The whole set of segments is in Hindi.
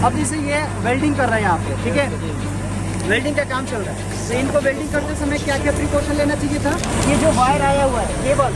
अब जैसे ये वेल्डिंग कर रहे हैं यहाँ पे, ठीक है, वेल्डिंग का काम चल रहा है, तो इनको वेल्डिंग करते समय क्या क्या प्रिकॉशन लेना चाहिए था। ये जो वायर आया हुआ है केबल,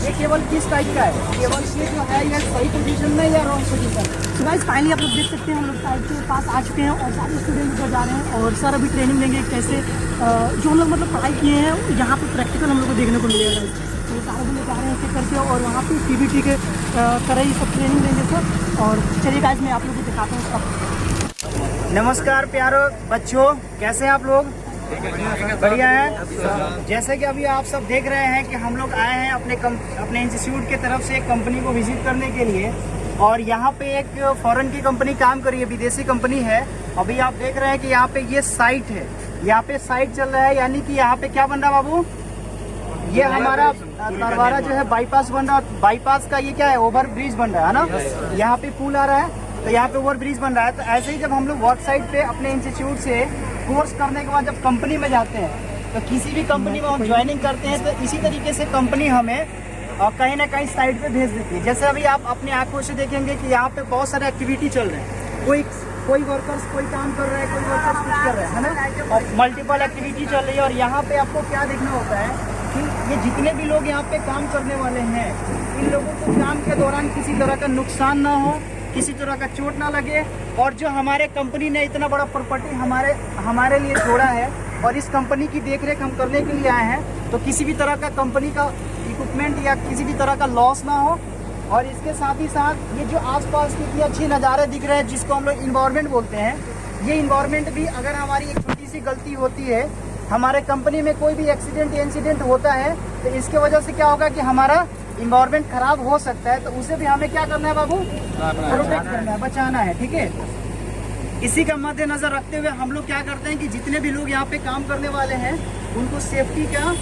ये केबल किस टाइप का है, केबल ये जो है ये सही पोजीशन में या रॉन्ग पोजीशन में। तो गाइस फाइनली आप लोग देख सकते हैं हम लोग साइड के पास आ चुके हैं और सारे स्टूडेंट उधर जा रहे हैं और सर अभी ट्रेनिंग देंगे कैसे जो हम लोग मतलब पढ़ाई किए हैं यहाँ पे प्रैक्टिकल हम लोग को देखने को मिलेगा। तो सारे लोग जा रहे हैं करके और वहाँ पे पीबीटी के तरह ही सब ट्रेनिंग देंगे सर। और चलिए गाइस मैं आप लोगों को दिखाता हूँ सब। नमस्कार प्यारो बच्चों, कैसे हैं आप लोग? बढ़िया है। जैसे कि अभी आप सब देख रहे हैं कि हम लोग आए हैं अपने इंस्टीट्यूट की तरफ से एक कंपनी को विजिट करने के लिए, और यहाँ पे एक फॉरेन की कंपनी काम कर रही है, विदेशी कंपनी है। अभी आप देख रहे हैं कि यहाँ पे ये साइट है, यहाँ पे साइट चल रहा है, यानी कि यहाँ पे क्या बन रहा है बाबू, ये हमारा तरवारा जो है बाईपास बन रहा है। बाईपास का ये क्या है, ओवर ब्रिज बन रहा है ना, यहाँ पे पुल आ रहा है तो यहाँ पे ओवर ब्रिज बन रहा है। तो ऐसे ही जब हम लोग वर्क साइट पे अपने इंस्टीट्यूट से कोर्स करने के बाद जब कंपनी में जाते हैं तो किसी भी कंपनी में हम ज्वाइनिंग करते हैं तो इसी तरीके से कंपनी हमें कहीं ना कहीं साइट पे भेज देती है। जैसे अभी आप अपनी आंखों से देखेंगे कि यहाँ पे बहुत सारे एक्टिविटी चल रहे हैं, कोई वर्कर्स कोई काम कर रहा है, कोई वर्कर्स कुछ कर रहे हैं, है ना, और मल्टीपल एक्टिविटी चल रही है। और यहाँ पे आपको क्या देखना होता है कि ये जितने भी लोग यहाँ पे काम करने वाले हैं, इन लोगों को काम के दौरान किसी तरह का नुकसान ना हो, किसी तरह का चोट ना लगे। और जो हमारे कंपनी ने इतना बड़ा प्रॉपर्टी हमारे लिए छोड़ा है और इस कंपनी की देखरेख हम करने के लिए आए हैं, तो किसी भी तरह का कंपनी का इक्विपमेंट या किसी भी तरह का लॉस ना हो। और इसके साथ ही साथ ये जो आसपास के इतने अच्छे नज़ारे दिख रहे हैं जिसको हम लोग इन्वायरमेंट बोलते हैं, ये इन्वायरमेंट भी अगर हमारी एक छोटी सी गलती होती है, हमारे कंपनी में कोई भी एक्सीडेंट या इंसिडेंट होता है, तो इसके वजह से क्या होगा कि हमारा इन्वायरमेंट खराब हो सकता है। तो उसे भी हमें क्या करना है बाबू, प्रोटेक्ट करना है, बचाना है, ठीक है। इसी का मद्देनजर रखते हुए हम लोग क्या करते हैं कि जितने भी लोग यहाँ पे काम करने वाले हैं उनको सेफ्टी का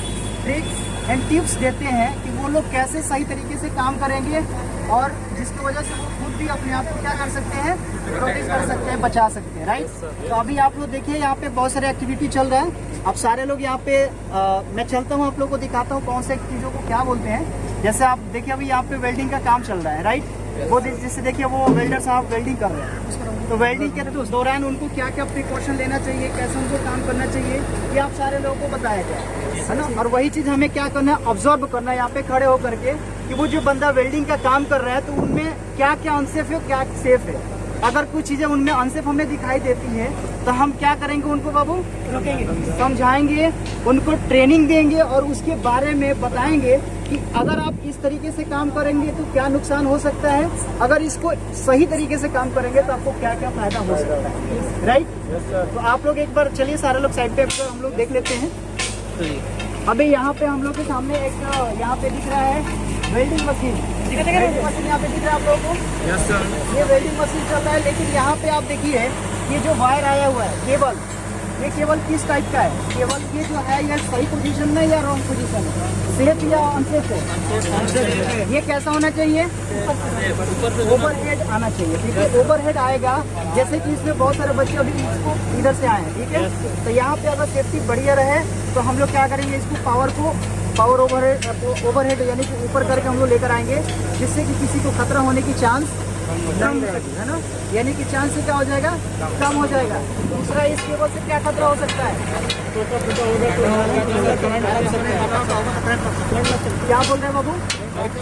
ट्रिक्स एंड टिप्स देते हैं कि वो लोग कैसे सही तरीके से काम करेंगे, और जिसकी वजह से वो खुद भी अपने आप को क्या कर सकते हैं, प्रोटेक्ट कर सकते हैं, बचा सकते हैं, राइट। तो अभी आप लोग देखिए यहाँ पे बहुत सारे एक्टिविटी चल रहा है। अब सारे लोग यहाँ पे मैं चलता हूँ, आप लोग को दिखाता हूँ कौन से चीज़ों को क्या बोलते हैं। जैसे आप देखिए अभी यहाँ पे वेल्डिंग का काम चल रहा है, राइट। वो जैसे देखिए वो वेल्डर साहब वेल्डिंग कर रहे हैं, तो वेल्डिंग के दौरान उनको क्या क्या प्रिकॉशन लेना चाहिए, कैसे उनको काम करना चाहिए, ये आप सारे लोगों को बताया जाए, है ना। और वही चीज़ हमें क्या करना है, ऑब्जर्व करना है यहाँ पे खड़े होकर के कि वो जो बंदा वेल्डिंग का काम कर रहा है तो उनमें क्या क्या अनसेफ है, क्या सेफ है। अगर कुछ चीज़ें उनमें अनसेफ हमें दिखाई देती है तो हम क्या करेंगे, उनको बाबू समझाएंगे, उनको ट्रेनिंग देंगे और उसके बारे में बताएंगे कि अगर आप इस तरीके से काम करेंगे तो क्या नुकसान हो सकता है, अगर इसको सही तरीके से काम करेंगे तो आपको क्या क्या फायदा हो सकता है, राइट। तो आप लोग एक बार चलिए सारे लोग साइड पे हम लोग देख लेते हैं। अभी यहाँ पे हम लोग के सामने एक यहाँ पे दिख रहा है वेल्डिंग मशीन, वेल्डिंग मशीन यहाँ पे दिख रहा है आप लोगों को। Yes sir. ये वेल्डिंग मशीन चल रहा है, लेकिन यहाँ पे आप देखिए ये जो वायर आया हुआ है केबल, ये केबल किस टाइप का है, केबल ये जो है ये सही पोजीशन में या रॉन्ग पोजीशन में, सेफ या अनसेफ है, ये कैसा होना चाहिए, ओवरहेड आना चाहिए, ठीक है। ओवरहेड आएगा, जैसे कि इसमें बहुत सारे बच्चे अभी इसको इधर से आए हैं, ठीक है। तो यहाँ पे अगर सेफ्टी बढ़िया रहे तो हम लोग क्या करेंगे, इसको पावर ओवरहेड यानी कि ऊपर करके हम लोग लेकर आएंगे, जिससे कि किसी को खतरा होने की चांस कम है ना, यानी कि चांस से क्या हो जाएगा, कम हो जाएगा। दूसरा इस केबल से क्या खतरा हो सकता है, क्या बोल रहे हैं बाबू,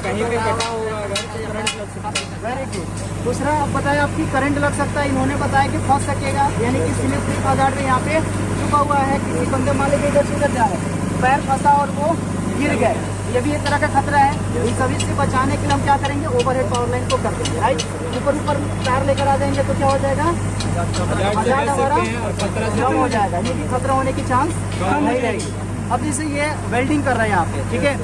कहीं पे कटा होगा अगर वेरी गुड। दूसरा अब बताया आपकी करंट लग सकता है, इन्होंने बताया कि फंस सकेगा, यानी कि स्लिप हज़ार्ड में यहाँ पे छुपा हुआ है, किसी बंदे मालिक के इधर से उधर जा रहे हैं, पैर फंसा और वो गिर गए, ये भी एक तरह का खतरा है। इन सभी से बचाने के लिए हम क्या करेंगे, ओवरहेड पावर लाइन को कर देंगे, राइट। ऊपर तार लेकर आ जाएंगे तो क्या हो जाएगा, हज़ार्ड हमारा कम हो जाएगा, ये भी खतरा होने की चांस नहीं रहेगी। अब जैसे ये वेल्डिंग कर रहे हैं यहाँ पे, ठीक है,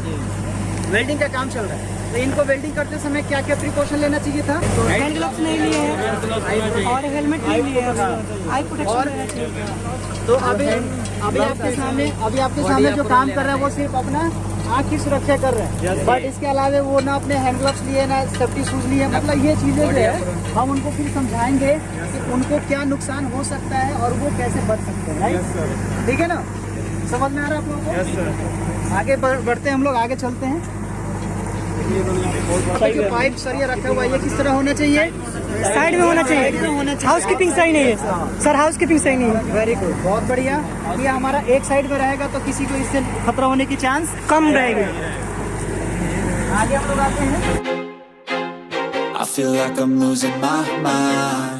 वेल्डिंग का काम चल रहा है, तो इनको वेल्डिंग करते समय क्या क्या प्रिकॉशन लेना चाहिए था, हैंड ग्लव्स नहीं लिए हैं और हेलमेट नहीं लिए हैं, आई प्रोटेक्शन लेना चाहिए। तो अभी आपके सामने जो काम कर रहा है वो सिर्फ अपना आँख की सुरक्षा कर रहे हैं, बट इसके अलावा वो ना अपने हैंड ग्लव्स लिए ना सेफ्टी शूज लिए। मतलब ये चीज़ें जो है हम उनको फिर समझाएंगे कि उनको क्या नुकसान हो सकता है और वो कैसे बच सकते हैं, राइट, ठीक है ना। समझ में आ रहा है आप लोगों को? Yes sir. आगे बढ़ते हैं हम लोग, आगे चलते हैं। जो पाइप सरिया रखा हुआ है ये किस तरह होना चाहिए, साइड में होना चाहिए। हाउस कीपिंग सही नहीं है सर, हाउस कीपिंग सही नहीं है। वेरी गुड, बहुत बढ़िया। ये हमारा एक साइड में रहेगा तो किसी को इससे खतरा होने की चांस कम रहेगी। आगे हम लोग आते हैं। I feel like I'm losing my mind.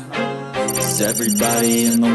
'Cause everybody in the